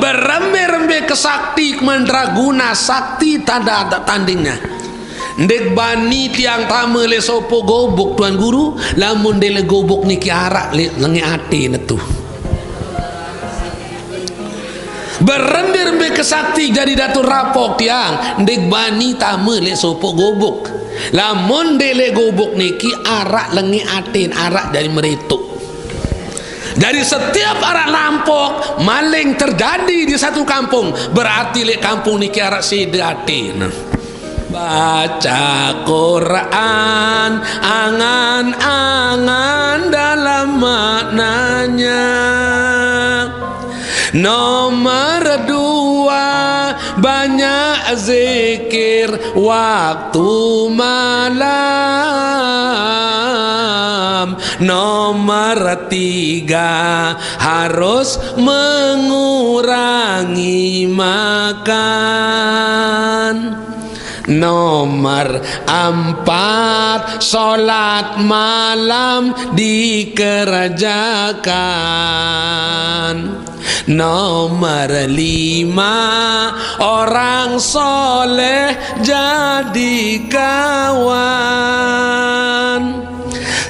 berembe-rembe kesakti mandraguna sakti tanda ada tandingnya. Ndek bani tiang tama le sopo gobok tuan guru, lamun de le gobok niki arak le lengi ati netu. Berembe-rembe kesakti jadi datur rapok tiang, ndek bani tama le sopo gobok, lamun de le gobok niki arak lengi atin, arak dari meretuk. Dari setiap arak lampok maling terjadi di satu kampung, berarti le kampung niki arak sedatin. Baca Quran angan-angan dalam maknanya. Nomor 2, banyak zikir waktu malam. Nomor 3, harus mengurangi makan. Nomor 4, sholat malam dikerjakan. Nomor 5, orang soleh jadi kawan.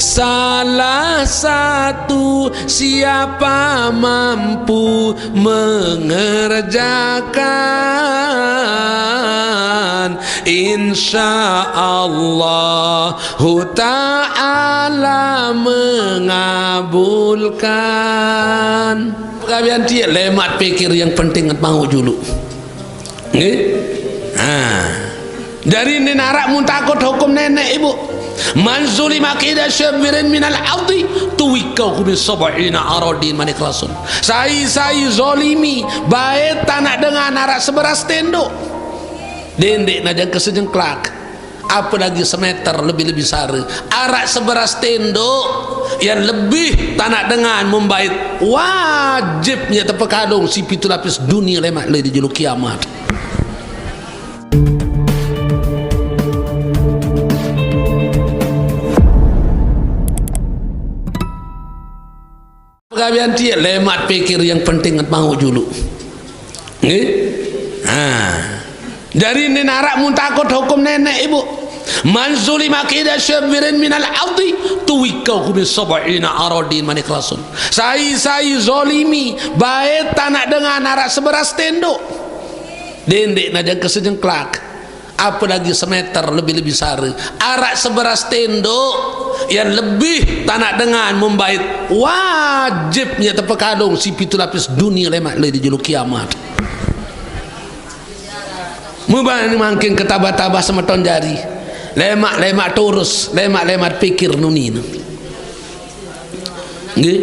Salah satu, siapa mampu mengerjakan, insya Allah Ta'ala mengabulkan. Kalian dia lemat pikir yang penting mau dulu. Dari nenek muntakut hukum nenek ibu. Man zulima kida syabirin minal ardi tuwikahu bi sab'ina aradin manik rasul. Saya zolimi baik tanah dengan arak seberas tenduk dendek najang kesejengklak, apalagi semeter lebih sari arak seberas tenduk yang lebih tanah dengan membait wajibnya terpekadung si pitu lapis dunia lemak le di julu kiamat. Kalian dia lemat pikir yang penting mau dulu. Dari nenek muntakut hukum nenek ibu. Man zulima kida syabirin minal ardi tuwikahu bi sab'ina aradin manik rasul. Saya zolimi baik tanah dengan arak seberas tenduk dendek najang kesejengklak, apalagi semeter lebih sari arak seberas tenduk yang lebih tanah dengan membait wajibnya terpekadung si pitu lapis dunia lemak le di julu kiamat. Mubani mangkin ketabah-tabah semeton jari lemak turus lemak pikir nunin. Nggih.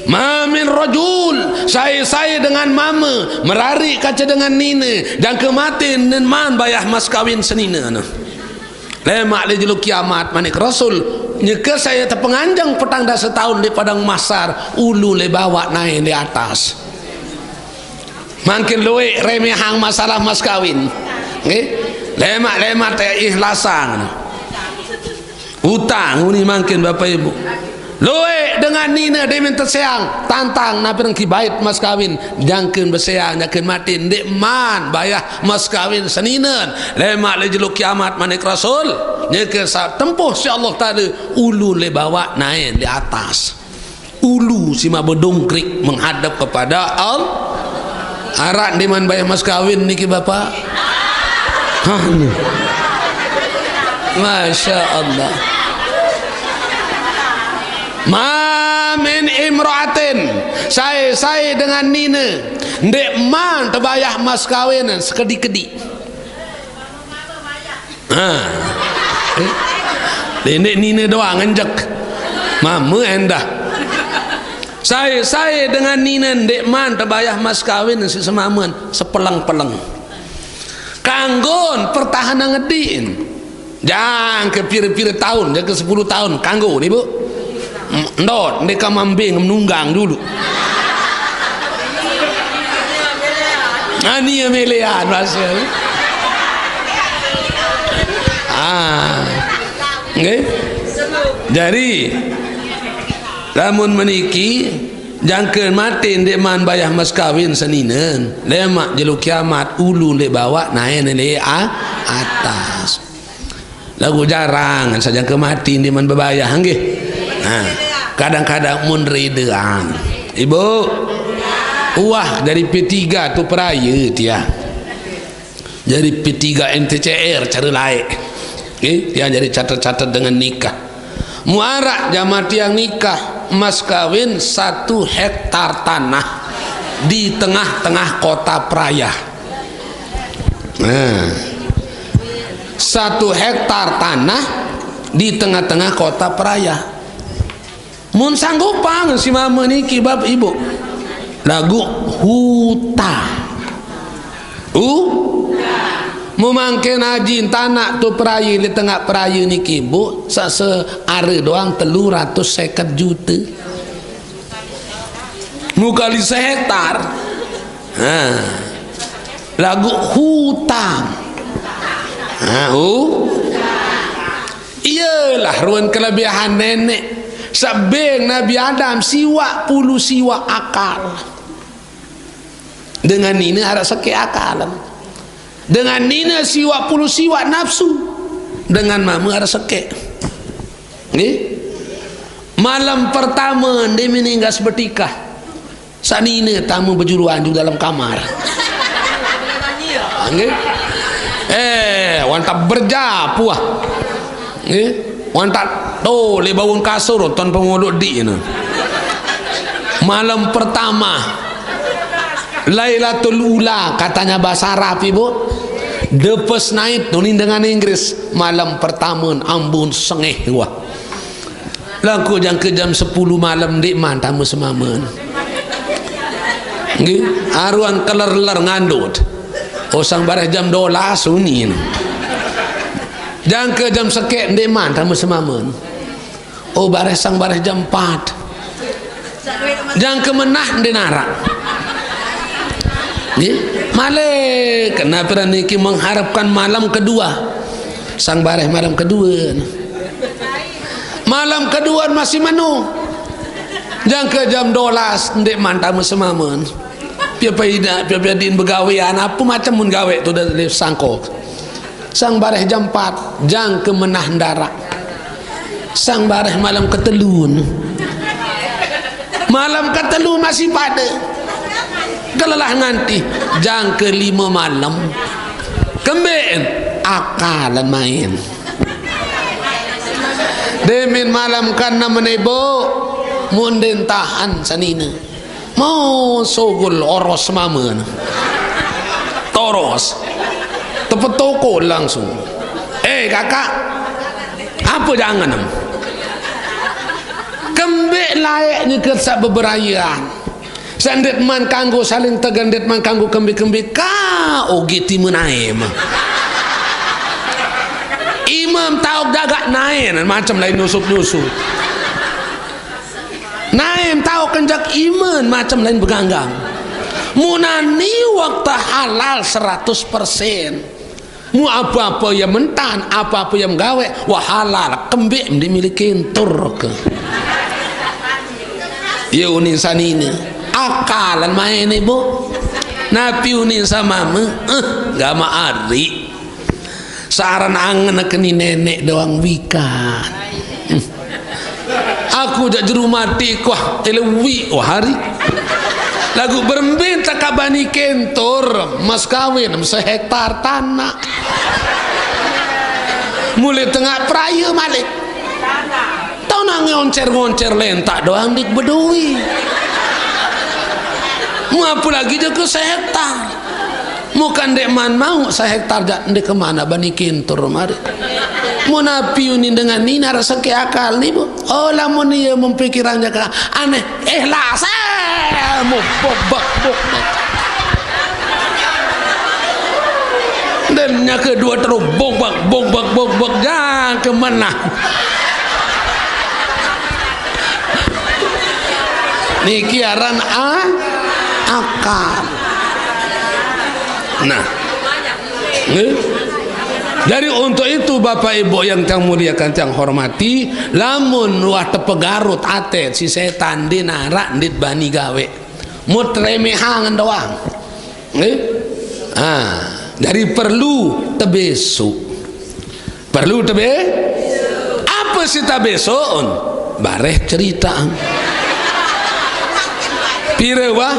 Mamin rajul saya dengan mama merari kaca dengan nina dan kematin dan man bayah mas kawin senina lemak le julu kiamat manik rasul nyeke saya terpenganjang petang dah setahun di padang masar ulu le bawa naik di atas makin luwe remehang masalah mas kawin lemak teh ikhlasan utang ini makin bapak ibu luwe dengan nina dia minta seang tantang nabi nang kibait mas kawin jangkeun beseang jangkeun mati ndek man bayah mas kawin seninen lemak le julu kiamat manik rasul nyeke sa tempuh si Allah taala ulu le bawa naik di atas ulu si mabedongkrik menghadap kepada Allah. Arak di man bayah mas kawin niki bapak. Masya Allah. Ma min imra'atin saya dengan nina ndek man terbayah mas kawinan sekedi-kedi. Ndek nina doang ngenjek mama endah. Saya dengan nina ndek man terbayah mas kawin si semaman sepelang-pelang kanggon pertahanan ngediin jangan ke pira-pira tahun jangan ke 10 tahun kanggo nih bu ndot ndeka mambing menunggang dulu ani melean masih nggih jadi lamun meniki jangkeun mati ndek man bayah mas kawin seninen lemak jeluk kiamat ulu ndek bawa naik ndek atas lagu jarang saja ke mati ndek man bebayah nggih. Nah kadang-kadang mun ridean ibu wah dari P3 tu peraya dia jadi P3 NTCR cara lain dia jadi catat-catat dengan nikah muarak jamaah tiang nikah mas kawin 1 hektar tanah di tengah-tengah kota Praia. Nah 1 hektar tanah di tengah-tengah kota Praia. Mun sanggupang si mama niki bab ibu lagu huta memangkin ajin tanah tu Praia di tengah Praia niki bu are doang 350 juta mukali sehektar lagu hutang iyalah ruan kelebihan nenek sabeng Nabi Adam siwa puluh siwa akal dengan ini harus seke akalan dengan nina siwa puluh siwa nafsu dengan mama ada seke malam pertama dia meninggal sepertikah sanina tamu berjuruan juga dalam kamar wantap berjapu wantap le bangun kasur ton pengolok di malam pertama Lailatul Ula katanya bahasa Arab ibu the first night tunin dengan Inggris malam pertama ambun sengeh wah laku jam ke jam 10 malam dik man tamu semaman nggih aruan keler-ler ngandut osang bareh jam 12 sunin jam ke jam sekek dik man tamu semaman bareh sang bareh jam 4 jam ke menah dik narak Malik kenapa niki mengharapkan malam kedua sang bareh malam kedua masih menu jang ke jam 12 ndek mantamu semaman pia din begawean apa macam mun gawe tu dari sangkok sang bareh jam 4 jang ke menah ndarak sang bareh malam ketelun masih pada kelelah nganti jang ke-5 malam kembeen akalan main demin malam karena menebo munden tahan sanina mau sogul oros maman toros tepet toko langsung kakak apa jangan kembek layaknya kersa beberayaan sandet man kanggo saling tegandet man kanggo kembi-kembi ka ogiti menaim imam tahu dagak nain macam lain nusuk-nusuk naim tahu kenjak iman macam lain beganggang munani waktu halal 100% mu apa-apa yang mentan apa-apa yang gawe wah halal kembik dimiliki tur ke ya unin sanini akalan main ibu napi unin sama gak maari saran angen keni nenek doang wikan aku jak jeru mati kuah elewi hari lagu berembin takabani kentor mas kawin 1 hektar tanah mulai tengah Praia malik tau nang ngoncer-ngoncer lentak doang dik bedui mau apa lagi je ke 1 hektar mukan dek man mau 1 hektar jak dek kemana bani kintur mari mau napi unin dengan ini rasa ke akal nih bu lamun dia mempikirannya ke aneh ikhlas bok dan yang kedua terus bok jangan kemana nih kiaran akal nah Jadi untuk itu Bapak Ibu yang tiang muliakan tiang hormati, lamun wah tepegarut ate si setan di narak dit bani gawe mut remehangan doang. Jadi perlu tebesu. Perlu tebe? Apa sih tebesoon? Bareh cerita. Pire wah?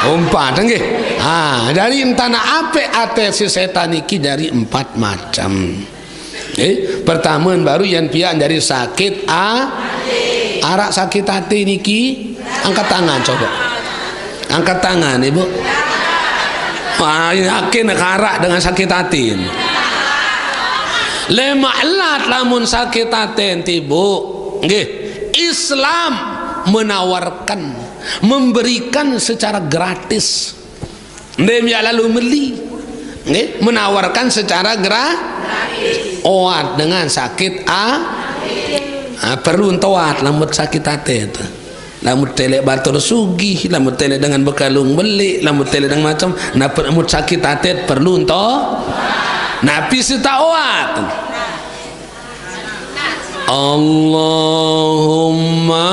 Umpat nggih. Dari entana ape ate si setan iki dari 4 macam. Pertama baru yang pian dari sakit arak sakit hati niki. Angkat tangan coba. Angkat tangan Ibu. Yakin arak dengan sakit hati. Lemahlat lamun sakit hati Ibu. Nggih. Islam menawarkan, memberikan secara gratis. Dia lalu beli, menawarkan secara gratis. Oat dengan sakit perlu toat lamut sakit hati itu. Lamut telek batur sugih, lamut telek dengan bekalung beli, lamut telek dengan macam. Lamut sakit hati perlu napi sita oat. Allahumma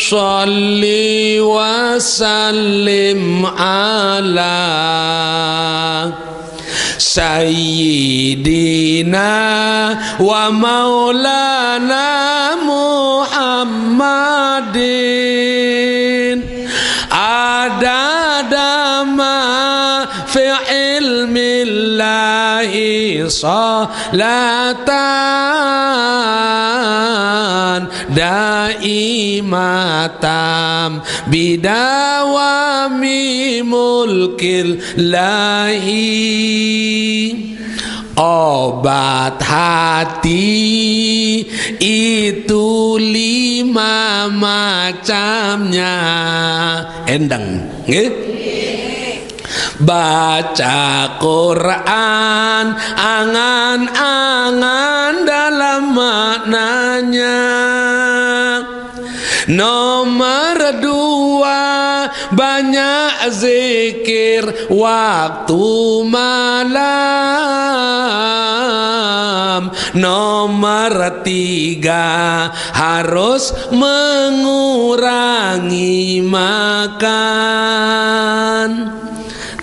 salli wa sallim ala sayyidina wa maulana Muhammadin adada ma fi ilmillahi salatan daimatam bidawami mulkil lahi. Obat hati itu 5 macamnya. Endang nggih? Baca Quran angan-angan dalam maknanya. Nomor 2 banyak zikir waktu malam. Nomor 3 harus mengurangi makan.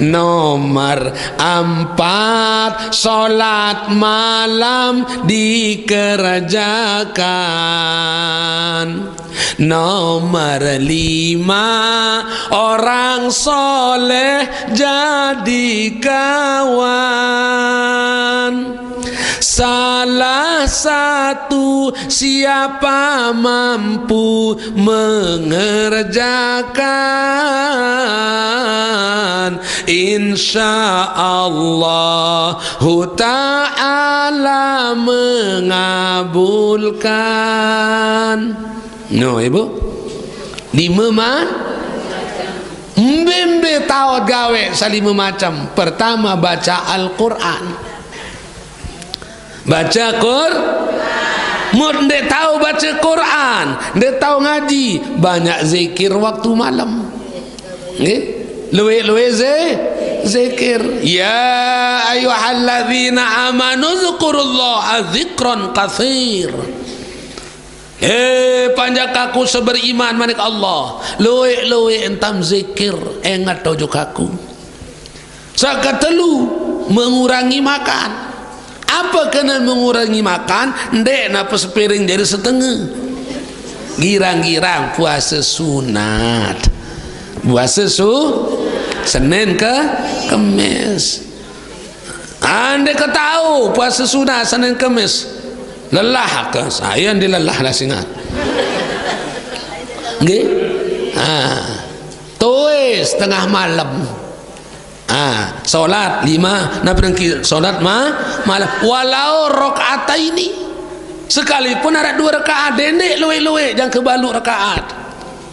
Nomor 4 sholat malam dikerjakan. Nomor 5 orang soleh jadi kawan. Salah satu siapa mampu mengerjakan, insyaallah ta'ala mengabulkan. No Ibu, 5 Mbembe tahu gawe 5 macam. Pertama baca Al-Quran. Baca Quran. Dia tahu baca Quran, dia tahu ngaji, banyak zikir waktu malam. Luwe zikir. Ya ayyuhalladzina amanu dzkurullaha dzikran katsir. Panjakaku seberiman manik Allah. Luwe entam zikir ingat tojuk aku. Sakatelu mengurangi makan. Apa kena mengurangi makan? Ndek napa sepiring jadi setengah. Girang-girang puasa sunat. Puasa Senin ke Kamis. Anda ketahu puasa sunat Senin Kamis. Lelah ke? Saya dilelah lah singat. Nggih? Tuis tengah malam. Solat 5 nabi solat malam walau rakaat ini sekalipun ada 2 rakaat dendek luwe jangan kebalu rakaat,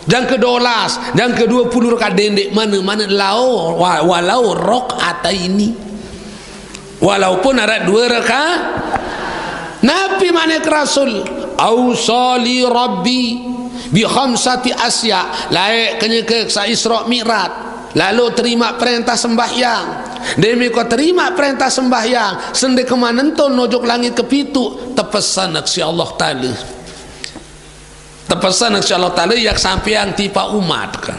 jangan ke-12, jangan ke-20 rakaat dendek, mana walau rakaat ini, walaupun ada 2 rakaat. Nabi manik Rasul ausali rabbi bi khamsati asya, layak kena ke Isra Mi'raj. Lalu terima perintah sembahyang demi kau terima perintah sembahyang sende kemanentol nojok langit kepitu tepesan si Allah Ta'ala, tepesan si Allah Ta'ala yak sampai yang tipa umat kan.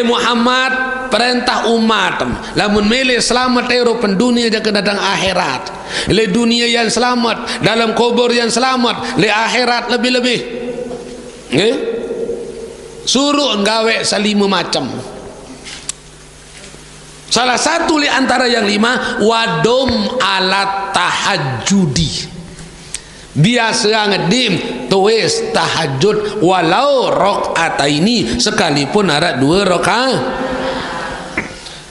Muhammad perintah umat lamun milih selamat Eropa dunia jaga datang akhirat, le dunia yang selamat dalam kubur yang selamat, le akhirat lebih-lebih suruh nggawe salima macam. Salah satu li antara yang 5 wadom alat tahajudi, biasa ngedim tuis tahajud walau rakaat ini sekalipun ada 2 rakaat.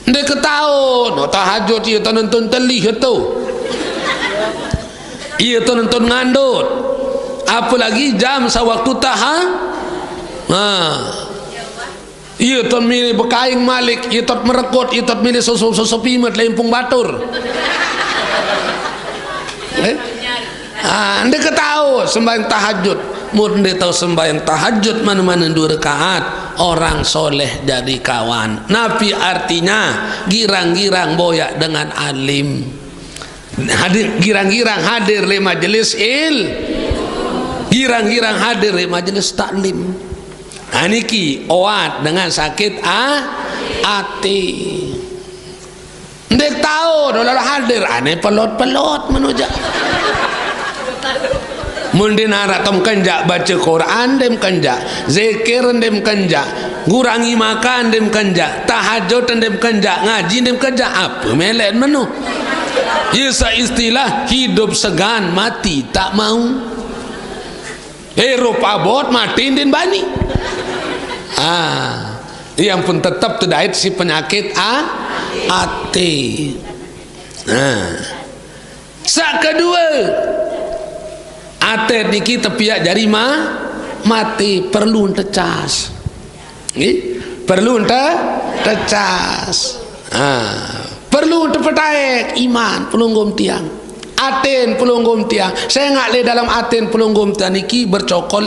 Ndek ketahu no tahajud ieu teu nonton telih itu, ieu teu nonton ngandut, apalagi jam sawaktu ieu teu milih bekaing malik, ieu teu merekut, ieu teu milih susu pimet lempung batur. Anda ketahu sembahyang tahajud, mun dia tahu sembahyang tahajud mana-mana 2 rakaat orang soleh jadi kawan. Nabi artinya girang-girang boyak dengan alim, hadir girang-girang hadir di majelis girang-girang hadir di majelis taklim. Aniki oat dengan sakit hati. Ndek tahu dolar hadir aneh pelot-pelot menuja. Mundin harap tom kenjak baca Quran dem kenjak, zikir dem kenjak, ngurangi makan dem kenjak, tahajud dem kenjak, ngaji dem kenjak, apa melek menu? Isa istilah hidup segan mati tak mau. Hirup abot mati din bani. Yang pun tetap tidak si penyakit hati. Sak kedua, atet niki tepiak jari mati perlu tecas. Perlu tecas. Perlu terpetaik iman pelunggum tiang. Aten pelunggum tiang. Saya ngak le dalam aten pelunggum tiang niki bercokol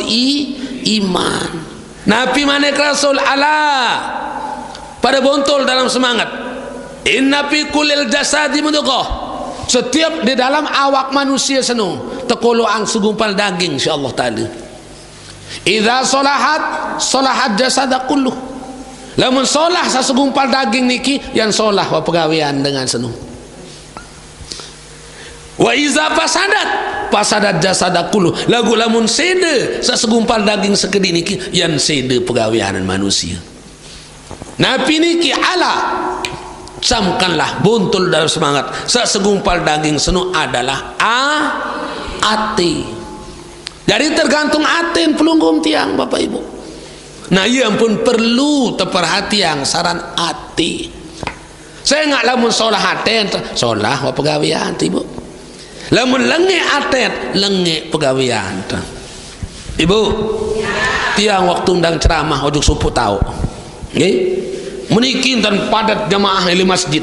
iman. Nabi manik Rasul Allah pada bontol dalam semangat. Inna fi kulil jasadi mudghah. Setiap di dalam awak manusia senu tekoloang segumpal daging insyaallah taala. Idza salahat jasada kulluh. Lamun solah sasegumpal daging niki yang solah wa pegawean dengan senu. Wa iza fasadat jasada kulluh. Lagu lamun sede sasegumpal daging sekedi niki yang sede pegawean manusia. Nabi niki ala camkanlah buntul dalam semangat sasegumpal daging senu adalah ati. Jadi tergantung aten pelunggum tiang Bapak Ibu. Nah ia pun perlu terperhatian saran ati. Saya nggak lamun solah aten solah wa pegawean Ibu. Lamun lenge aten lenge pegawean Ibu. Tiang waktu undang ceramah ojuk supu tahu. Nggih. Menikin dan padat jamaah di masjid.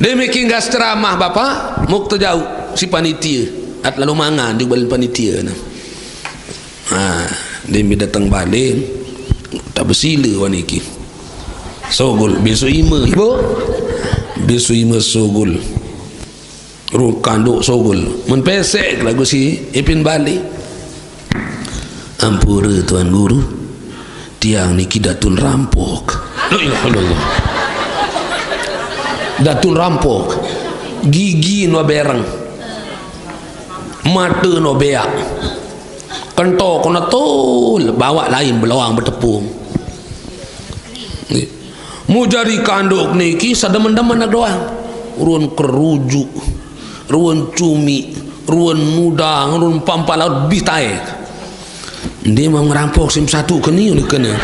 Demikian gas ceramah Bapak mukta jauh si panitia at lalu mangan di balin panitia demi datang balik tak bersila waniki sogul besok ima Ibu besok ima sogul rukanduk sogul menpesek lagu si ipin balik ampura Tuan Guru tiang niki datun rampok. La ilaha illallah. Datun rampok gigi no bereng mata no beak kentok kena tol bawa lain belawang bertepung mujari kanduk niki sademen-demen doang ruan kerujuk ruan cumi ruan mudang ruan pampalaut bitai dia mau ngerampok sim satu keni kena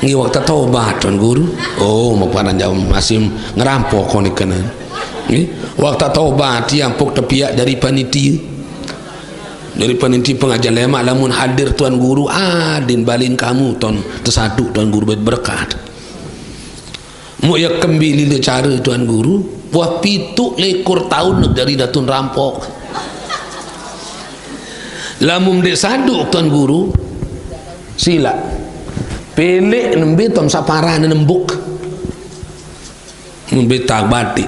ngi waktu taubat Tuan Guru. Oh mau pada jauh masih ngerampok koni kena waktu taubat yang pok tepiak dari panitia pengajian lemak lamun hadir Tuan Guru adin balin kamu ton tersatu Tuan Guru berkat mau ya kembali le cara Tuan Guru buah pitu lekor tahun dari datun rampok lamun dek saduk Tuan Guru sila pelek nembe tom sapara nembuk Betak batik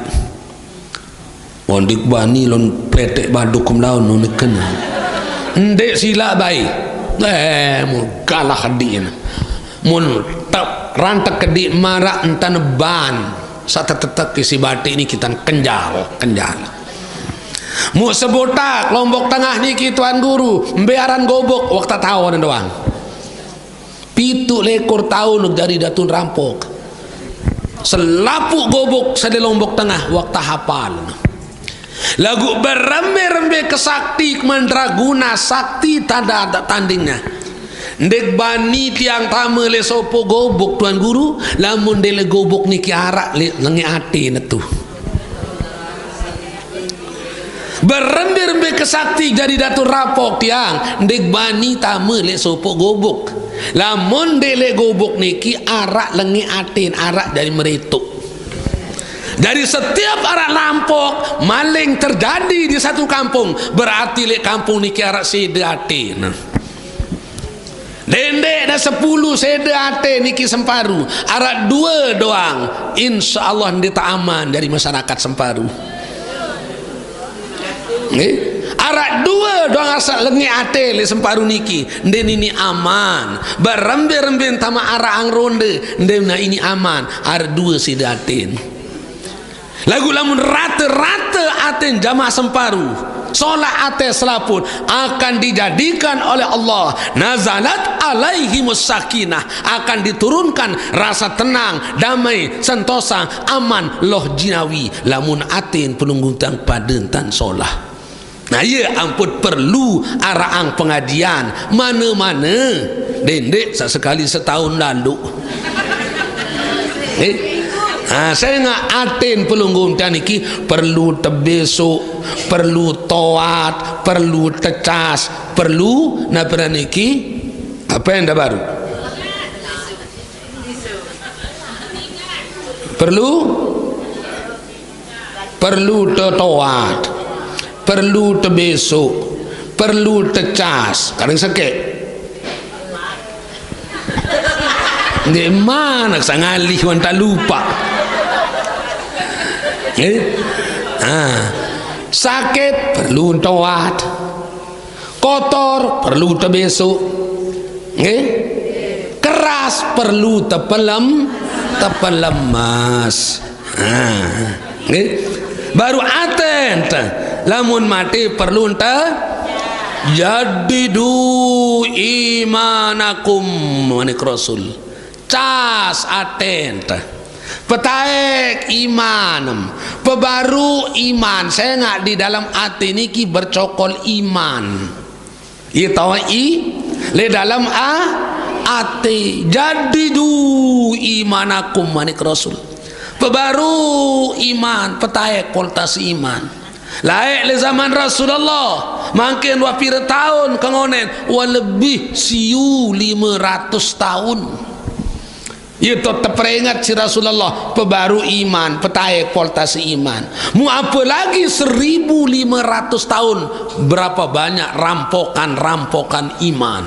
ondik bani lon petek baduk kum laun nun kena ndek sila baik mun kalah hadin mun tak rantak kedik marak entan ban satu tetek isi batik ni kita kenjal mu sebotak Lombok Tengah niki tuan guru mbearan gobok waktu tahun doang 7 lekor tahun dari datun rampok selapuk gobok sade Lombok Tengah waktu hafal lagu berembe-rembe kesakti mandraguna sakti tanda ada tandingnya ndek bani tiang tame le sopo gobok tuan guru lamun dele gobok niki arak lengi ati netu berembe-rembe kesakti jadi datur rapok tiang ndek bani tame le sopo gobok lamun dele gobok niki arak lengi atin arak dari meretuk. Dari setiap arak lampok maling terjadi di satu kampung berarti lek kampung niki arak sede atin dendek dah 10 sede atin niki Semparu arak 2 doang insya Allah dia tak aman dari masyarakat Semparu arak 2 doang asal lengi ate le Semparu niki den ini aman berembe-rembe tama arak ang ronde den ini aman arak 2 sede atin lagu lamun rata-rata aten jamaah Semparu solat ate selaput akan dijadikan oleh Allah nazalat alaihimus sakinah akan diturunkan rasa tenang damai sentosa aman loh jinawi lamun aten penunggutan padentan solah. Nah ya ampun perlu araang pengajian mana-mana dendek sekali setahun lalu saya nggak aten pelunggung niki perlu tebesuk perlu toat perlu tecas perlu napa niki apa yang dah baru perlu toat perlu tebesuk perlu tecas kadang sakit di mana sangalih wanta lupa sakit perlu toat kotor perlu tebesuk keras perlu tepelemas baru aten lamun mati perlu jadidu imanakum manik rasul cas aten petaek iman pebaru iman saya nggak di dalam hati niki bercokol iman itu le dalam hati jadidu imanakum manik rasul pebaru iman petaek kualitas iman laik le zaman Rasulullah makin wapir tahun kengonen wa lebih siu 500 tahun itu terperingat si Rasulullah pebaru iman petaek kualitas iman mu apa lagi 1500 tahun berapa banyak rampokan iman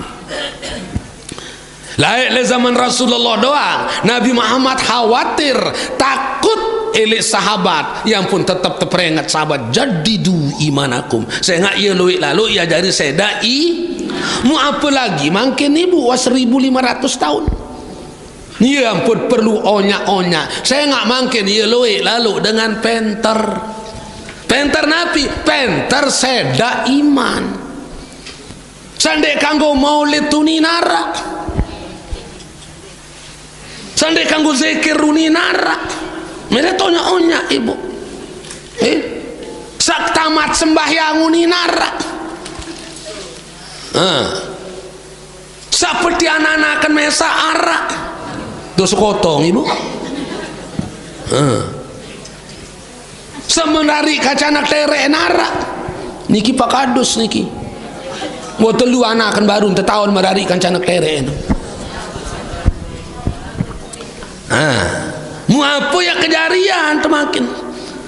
laik le zaman Rasulullah doang Nabi Muhammad khawatir takut elik sahabat yang pun tetap terperingat sahabat jadidu imanakum saya nggak iya luik lalu ya jadi sedai mu apa lagi makin ibu was 1500 tahun ya ampun perlu onyak saya nggak makin iya luik lalu dengan penter napi penter seda iman sandek kanggo maulid tuninara sandek kanggo zikir runinara mereka onyak ibu sak tamat sembahyang uninara seperti anak-anak akan mesa arak dos kotong ibu semenari kacanak tere nara niki pakadus niki buat telu anak akan baru tahun merari kacanak tere mu apa ya kejarian temakin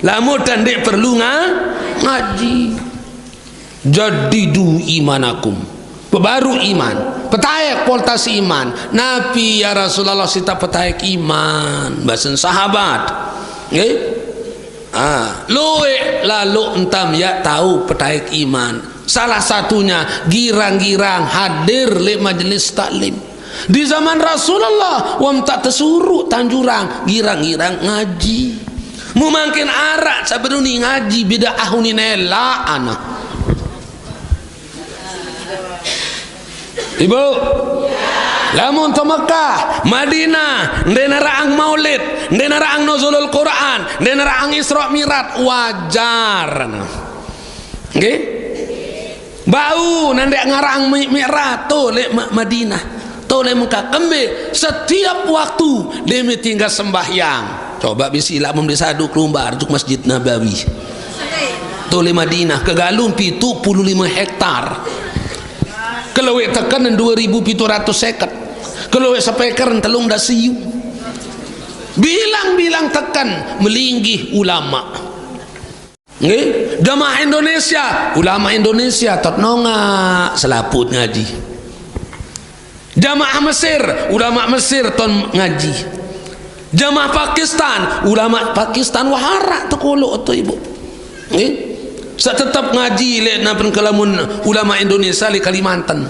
lamu dan dek perlu ngaji jadidu imanakum baru iman petaek kualitas iman Nabi ya Rasulullah sita petaek iman bahasan sahabat nggih. Luwe lalu entam ya tahu petaik iman. Salah satunya girang-girang hadir le majelis taklim. Di zaman Rasulullah wam tak tersuruh tanjurang girang-girang ngaji. Mu makin arak sabruni ngaji beda ahuni nela anak. Ibu, lamun to Mekah, Madinah, ndena raang maulid, ndena raang nuzulul Quran, ndena raang Isra Mi'raj wajar. Nggih? Bau nandek ngarang Mi'raj to le Madinah, to le Mekah. Kembe setiap waktu demi tinggal sembahyang. Coba bisi lamun disadu kelumbar juk Masjid Nabawi. To le Madinah kegalun 75 hektar. Kelewek tekan 2.750. Kelewek speaker telung dah siu. Bilang-bilang tekan melinggih ulama. Nggih, jamaah Indonesia, ulama Indonesia tot nonga selaput ngaji. Jamaah Mesir, ulama Mesir ton ngaji. Jamaah Pakistan, ulama Pakistan wahara tekolo tu ibu. Nggih. Tetap ngaji le napen kalamun ulama Indonesia di Kalimantan.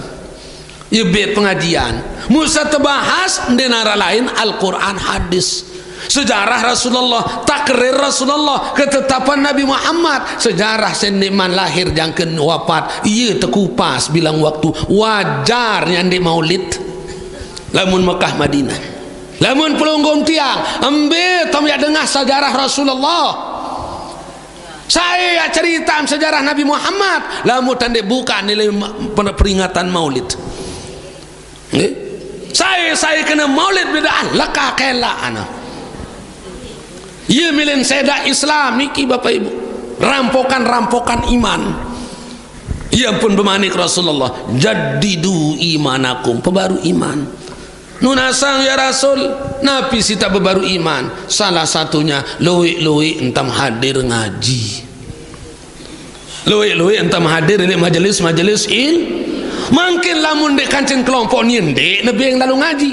Ya bet pengajian. Musa terbahas denara lain Al-Quran hadis. Sejarah Rasulullah, takrir Rasulullah, ketetapan Nabi Muhammad, sejarah seniman lahir jangken wafat. Iya tekupas bilang waktu wajar yang di maulid. Lamun Mekah Madinah. Lamun pelunggum tiang, ambil tom ya dengar sejarah Rasulullah. Saya cerita sejarah Nabi Muhammad lamun tanda buka nilai peringatan maulid. Saya kena maulid bid'ah laka kela ana. Ia milen seda Islam iki Bapak Ibu. Rampokan-rampokan iman. Ia pun bermanik Rasulullah, jaddidu imanakum, pebaru iman. Nunasang ya Rasul, Nabi sita berbaru iman. Salah satunya luwi-luwi entam hadir ngaji. Luwi-luwi entam hadir di majelis-majelis Mungkin lamun dek kancing kelompok ni dek nabi yang lalu ngaji.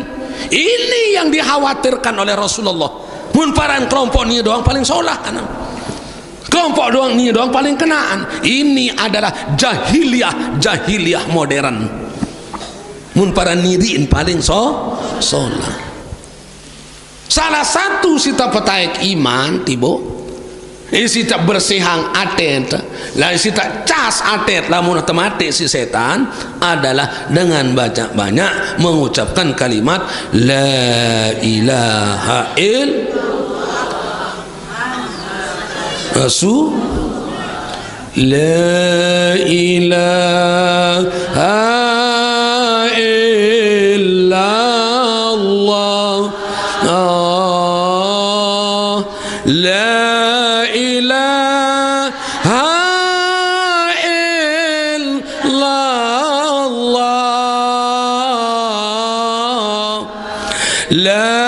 Ini yang dikhawatirkan oleh Rasulullah. Mun paran kelompok ni doang paling solah kan. Kelompok doang ni doang paling kenaan. Ini adalah jahiliyah modern. Mun paran niriin paling solah. Salah satu sita petaik iman tibo. Sita bersihang atet, lah sita cas atet lamun mati si setan adalah dengan banyak mengucapkan kalimat la ilaha illallah rasul la ilaha illallah la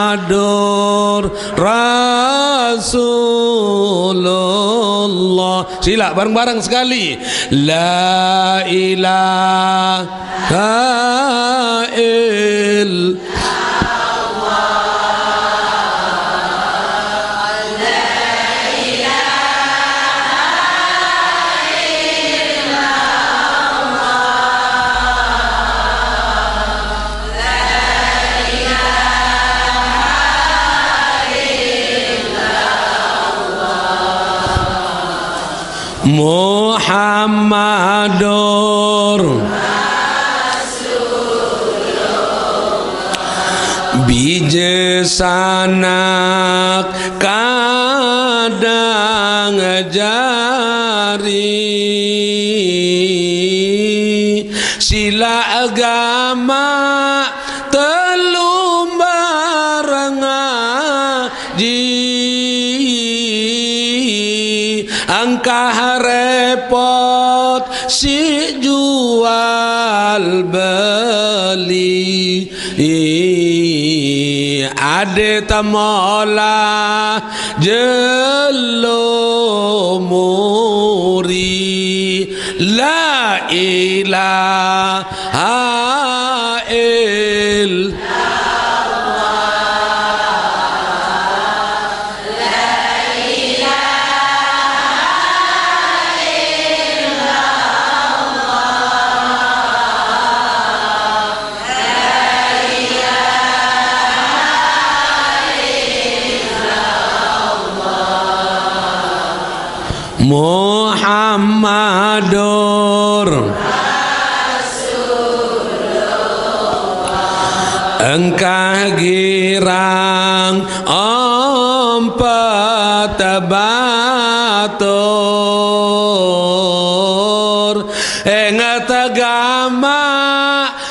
Muhammadur Rasulullah. Sila bareng-bareng sekali. La ilaha illallah. Muhammadur Rasulullah bijesanak kadang jari sila agama telumbar ngaji angkah repot si jual beli ade tamola jelumuri la ilaha Muhammadur engkah girang empat batur ingat agama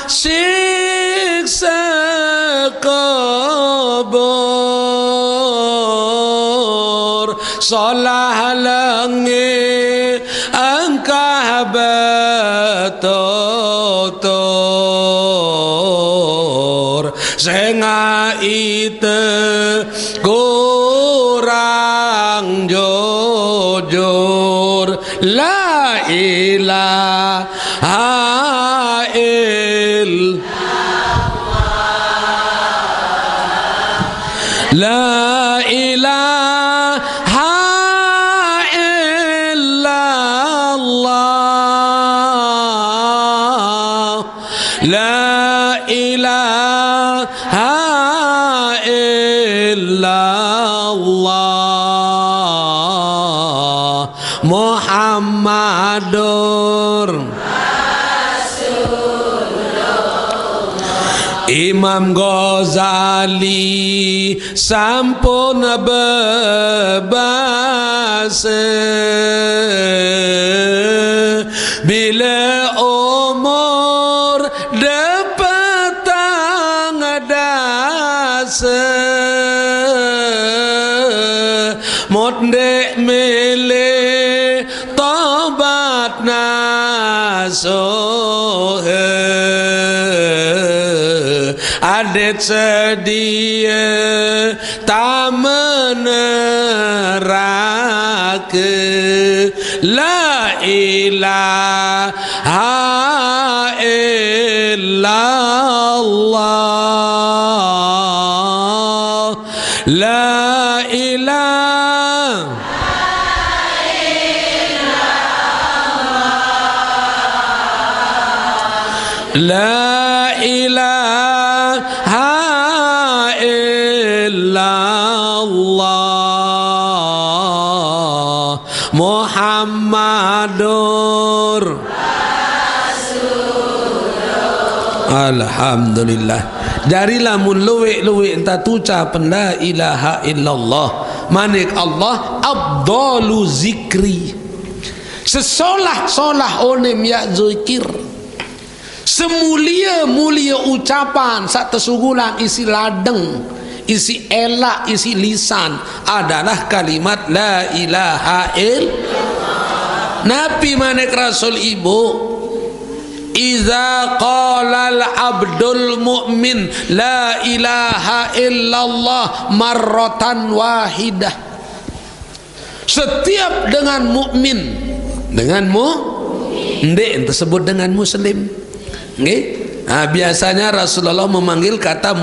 siksa kubur salah lengi engkah betutur senga itu kurang jujur la ilaha illallah la ilaha la ilaha illallah Muhammadur Imam Ghazali sampun bebas bila umur dapatang dasa mondek milih tobat nasuh adet sedia tak meneraka la ilaha illallah la ilaha la ilaha illallah Muhammadur Alhamdulillah dari lamun luwek entah ucapan la ilaha illallah manik Allah abdalu zikri sesolah-solah onem ya zikir semulia-mulia ucapan sak tesugulang isi ladeng isi elak isi lisan adalah kalimat la ilaha illallah Nabi manik Rasul ibu iza qalal abdul mu'min la ilaha illallah marratan wahidah setiap dengan mukmin denganmu ndek tersebut dengan muslim nggih biasanya Rasulullah memanggil kata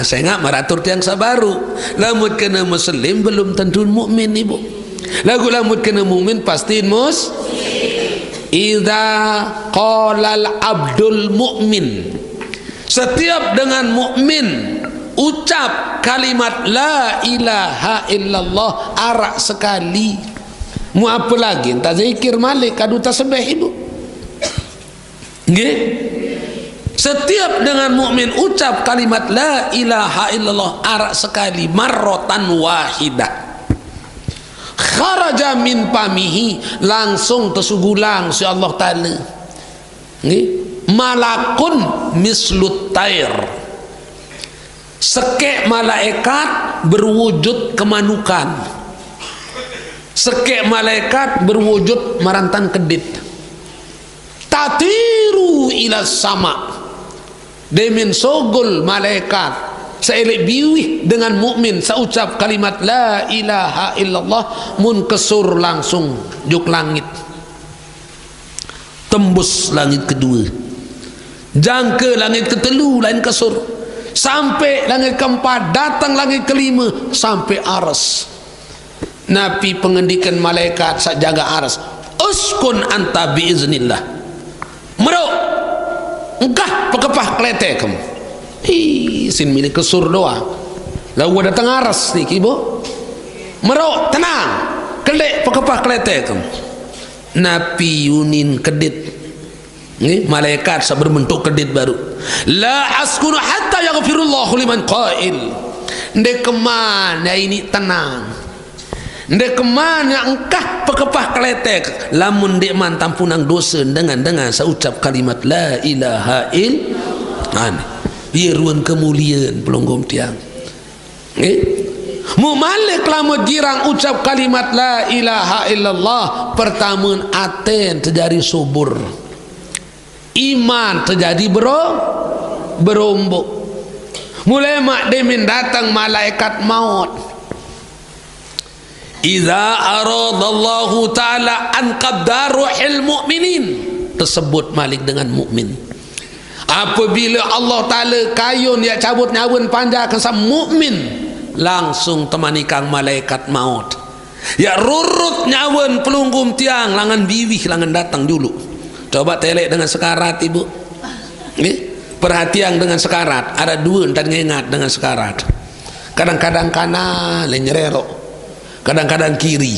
saya nggak meratur tiang sabaru lamut kena muslim belum tentu mukmin ibu lagu lamut kena mukmin pastiin idza qalal abdul mu'min setiap dengan mukmin ucap kalimat la ilaha illallah arak sekali mu apa lagi entah zikir malik kadu tasbih ibu nggih setiap dengan mukmin ucap kalimat la ilaha illallah arak sekali marrotan wahidah kharaja min pamihi langsung tersugulang si Allah Ta'ala malakun mislut tair sekek malaikat berwujud kemanukan sekek malaikat berwujud marantan kedit tatiru ila sama demin sogol malaikat seelek biwih dengan mukmin seucap kalimat la ilaha illallah mun kesur langsung juk langit tembus langit kedua, jangka langit ketelu lain kasur, sampai langit keempat, datang langit kelima, sampai aras. Nabi pengendikan malaikat sak jaga aras, uskun anta biiznillah, meruk engkah pekepah kelete kamu. Sin milik kesur doang, lalu datang aras ni ibu, meruk tenang kelek pekepah kelete kamu. Nabi yunin kedit, malaikat berbentuk kedit baru, la askunu hatta yaghfirullahu liman qail. Ndek kemana ini tenang, ndek kemana engkah pekepah keletek, lamun ndek man tampunang dosa dengan seucap kalimat la ilaha illallah. Biarun kemuliaan pelonggom tiang. Mu malik lamun girang ucap kalimat la ilaha illallah, pertama aten terjadi subur, iman terjadi berombok. Mulai mak demin datang malaikat maut. Idza aradallahu ta'ala an qabda ruhil mu'minin, tersebut malik dengan mukmin. Apabila Allah Ta'ala kayun dia cabut nyawa panjang kesam mukmin, langsung temani kang malaikat maut. Ya rurut nyawa pelunggum tiang langan biwih langan datang dulu. Coba telek dengan sekarat ibu. Perhatian dengan sekarat, ada dua dan ngengat dengan sekarat. Kadang-kadang kanan lenyerero, kadang-kadang kiri.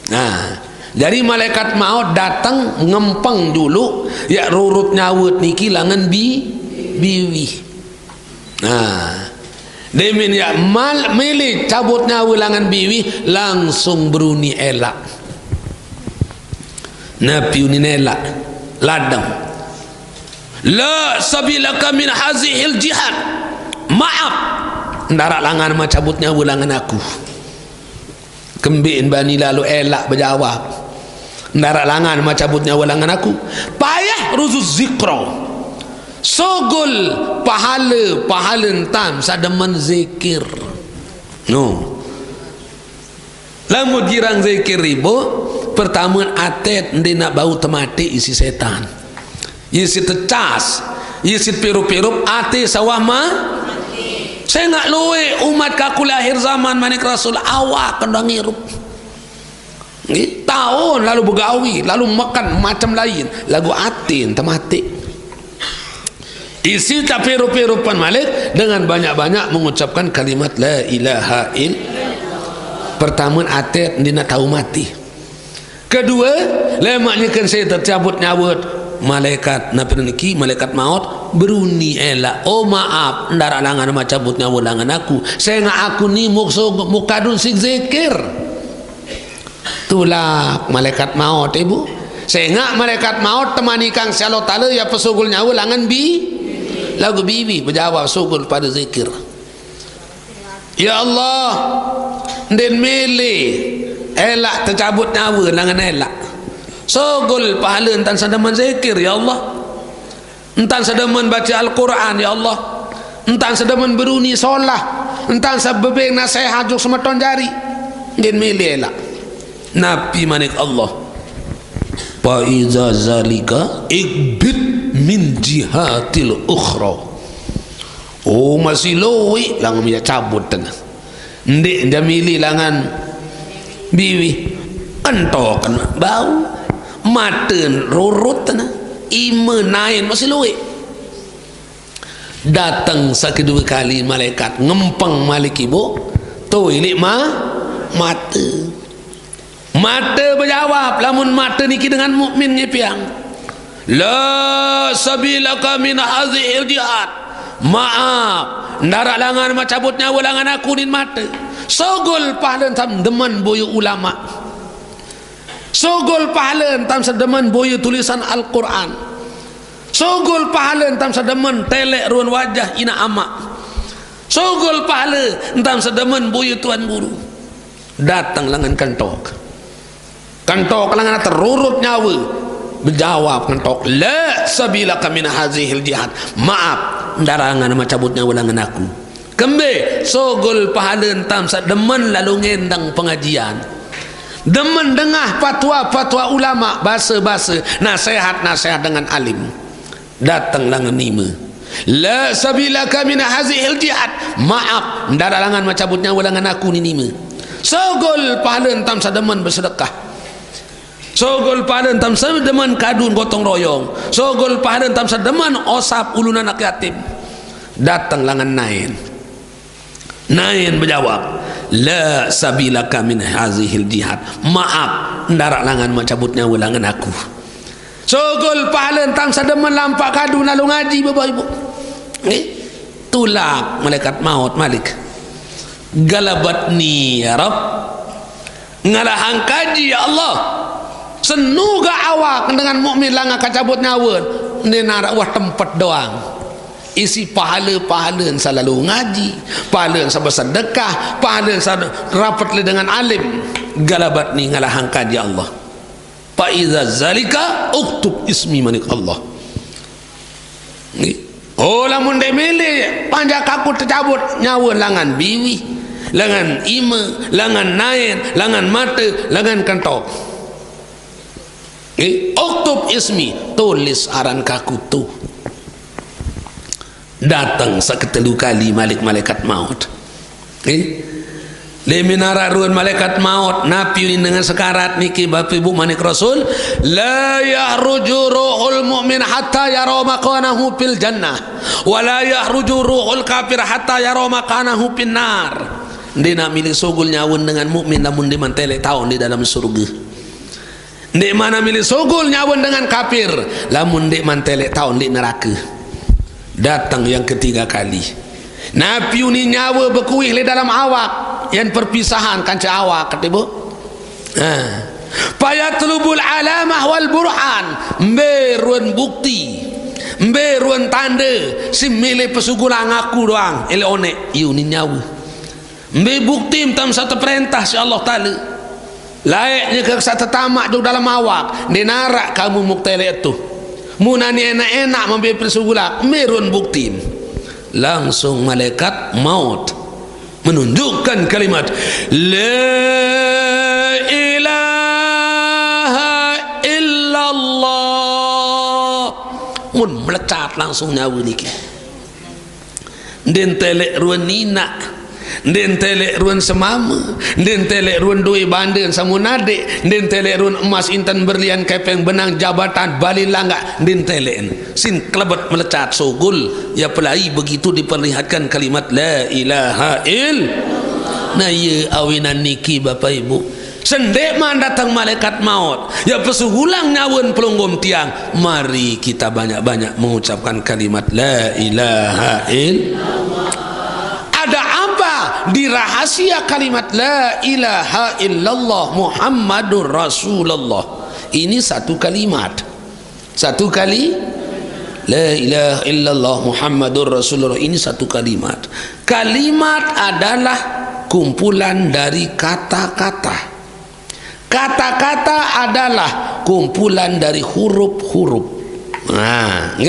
Nah, jadi malaikat maut datang ngempeng dulu, ya rurut nyawut niki langan biwi. Nah, demin ya milih cabut nyawa langan biwi, langsung beruni elak. Nabi unin elak ladang, la sabilaka min hazihil jihad, maaf ndarak langan ma cabut nyawa langan aku. Kembin bani lalu elak berjawab, ndarak langan ma cabut nyawa langan aku. Payah ruzus zikro, sogol pahala entam sademan zikir. No, lamun girang zikir ribu, pertama atet ndina bau temati isi setan, isi tecas, isi pirup-pirup ate sawah ma. Saya nak luwe umat kaku lahir zaman manik Rasul awak kendang hirup tahun lalu begawi, lalu makan macam lain, lagu atin temati isi tapi rupi-rupan malik dengan banyak-banyak mengucapkan kalimat la ilaha illallah. Pertama atit dina tahu mati, kedua lemaknya kan saya tercabut nyawut malaikat niki malaikat maut beruni elak, oh maaf ndara langan macabut nyawa langan aku, saya ngak aku ni mukadun sik zikir. Tulak malaikat maut ibu, saya ngak malaikat maut temani kang Allah Ta'ala ya pesugul nyawa langan lagu bibi berjawab sugul pada zikir. Ya Allah den mele elak tercabut nyawa langan elak, sogol pahala entan sadaman zikir ya Allah, entan sadaman baca Al-Quran ya Allah, entan sadaman beruni solah, entan sabebeng nasihat juk semeton jari den mele elak. Nabi manik Allah, fa iza zalika ikbit min jihatil ukhra. Oh masih lowi langan dia cabut tenang ndek dia milih langan biwi entokan bau maten rurut tenang ima nain masih lowi. Datang sekedua kali malaikat ngempeng malik ibu tu ilik mata berjawab, lamun mata niki dengan mukmin nyepiang, la sabilaka min hazihil jihad, maaf ndarak langan macabut nyawa langan aku nin mata. Sogol pahala tam deman boyo ulama, sogol pahala tam sedeman boyo tulisan Al-Quran, sogol pahala tam sedeman telek ruan wajah ina amak, sogol pahala tam sedeman boyo tuan guru. Datang langan kantok langan terurut nyawa, berjawab kantok, la sabilaka min hazihil jihad, maaf ndarangan macabut nyawa langan aku. Kembe sogol pahala entam sademan lalu ngendang pengajian, demen dengar fatwa-fatwa ulama, bahasa-bahasa nasihat-nasihat dengan alim. Datanglah ngenima, la sabilaka min hazihil jihad, maaf ndak ada langan macabut nyawa langan aku ni nima. Sogol pahala entam sademan bersedekah, sogol pahala entam sademan kadun gotong royong, sogol pahala entam sademan osap ulun anak yatim. Datang langan Nain berjawab, la sabilaka min hazihil jihad, maaf ndarak langan macabut nyawa langan aku. Sogol pahala entang sademan lampak kadu lalu ngaji bapak ibu. Tulak malaikat maut malik, galabatni ya Rab, ngalahan kaji ya Allah, senuga awak dengan mukmin langa kacabut nyawa ni narak wah tempat doang. Isi pahala-pahala selalu ngaji, pahala bersedekah, pahala rapat dengan alim. Galabat ni ngalahan kaji Allah. Fa iza zalika uktub ismi manik Allah. Oh lamun de milih panjak aku tercabut nyawa langan biwi, langan ima, langan nain, langan mata, langan kentok. Uktub ismi, tulis aran kaku tu. Datang seketelu kali malaikat maut. Le minara ruan malaikat maut napi dengan sekarat niki bapak ibu manik rasul, la yahruju ruhul mu'min hatta yara maqanahu fil jannah wa la yahruju ruhul kafir hatta yara maqanahu fin nar. Dia nak milih sogul nyawun dengan mukmin namun dia mantelek tahun di dalam surga. Dia mana milih sogul nyawun dengan kafir lamun dia mantelek tahun di neraka. Datang yang ketiga kali, napi ni nyawa berkuih le dalam awak, yang perpisahan kanca awak kata ibu. Fayatlubul alamah wal burhan, mberun bukti, mberun tanda, si milih pesugulang aku doang, ele onek, you ni nyawa. Mbe bukti tam satu perintah si Allah Taala. Layaknya ke satu tamak duduk dalam awak, dinarak kamu muktele itu. Munani enak-enak memberi persugulak merun bukti. Langsung malaikat maut menunjukkan kalimat la ilaha illallah, mun melecat langsung nyawa niki. Den telek ruan nina, den telek ruan semama, den telek ruan doi bandan samunade, den telek ruan emas intan berlian kepeng benang jabatan bali langga, den telek sin kelebat melecat sogul ya pelai begitu diperlihatkan kalimat la ilaha illallah. Nah ya awinan niki bapak ibu, sendek man datang malaikat maut ya pesuhulang nyawun pelunggum tiang, mari kita banyak-banyak mengucapkan kalimat la ilaha illallah. Ada apa di rahasia kalimat la ilaha illallah Muhammadur Rasulullah? Ini satu kalimat, satu kali la ilaha illallah Muhammadur Rasulullah, ini satu kalimat. Kalimat adalah kumpulan dari kata-kata. Kata-kata adalah kumpulan dari huruf-huruf. Nah,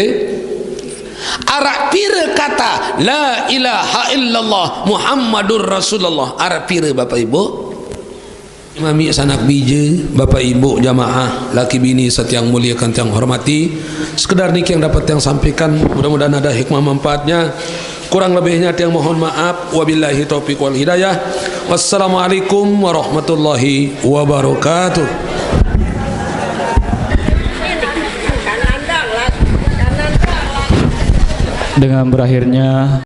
arak pira kata la ilaha illallah Muhammadur Rasulullah, arak pira bapak ibu, imami sanak bija, bapak ibu jamaah laki bini setiang muliakan tiang hormati, sekedar niki yang dapat yang sampaikan, mudah-mudahan ada hikmah manfaatnya. Kurang lebihnya tiang mohon maaf. Wabillahi taufiq wal hidayah. Wassalamualaikum warahmatullahi wabarakatuh. Dengan berakhirnya